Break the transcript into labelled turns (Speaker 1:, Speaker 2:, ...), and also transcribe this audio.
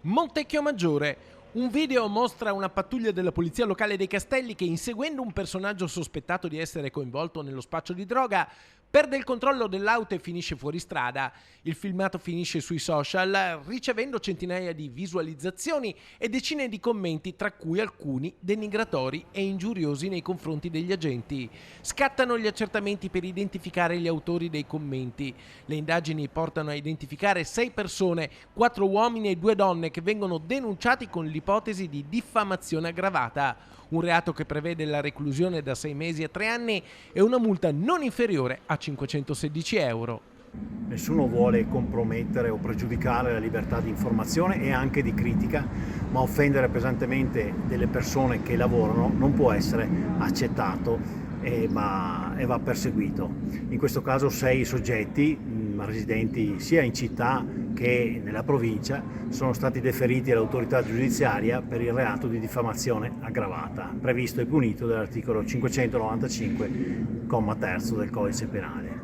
Speaker 1: Montecchio Maggiore. Un video mostra una pattuglia della polizia locale dei Castelli che, inseguendo un personaggio sospettato di essere coinvolto nello spaccio di droga, perde il controllo dell'auto e finisce fuori strada. Il filmato finisce sui social, ricevendo centinaia di visualizzazioni e decine di commenti, tra cui alcuni denigratori e ingiuriosi nei confronti degli agenti. Scattano gli accertamenti per identificare gli autori dei commenti. Le indagini portano a identificare 6 persone, 4 uomini e 2 donne, che vengono denunciati con l'ipotesi di diffamazione aggravata, un reato che prevede la reclusione da 6 mesi a 3 anni e una multa non inferiore a 516 euro.
Speaker 2: Nessuno vuole compromettere o pregiudicare la libertà di informazione e anche di critica, ma offendere pesantemente delle persone che lavorano non può essere accettato e va perseguito. In questo caso 6 soggetti residenti sia in città che nella provincia sono stati deferiti all'autorità giudiziaria per il reato di diffamazione aggravata, previsto e punito dall'articolo 595, comma 3 del Codice Penale.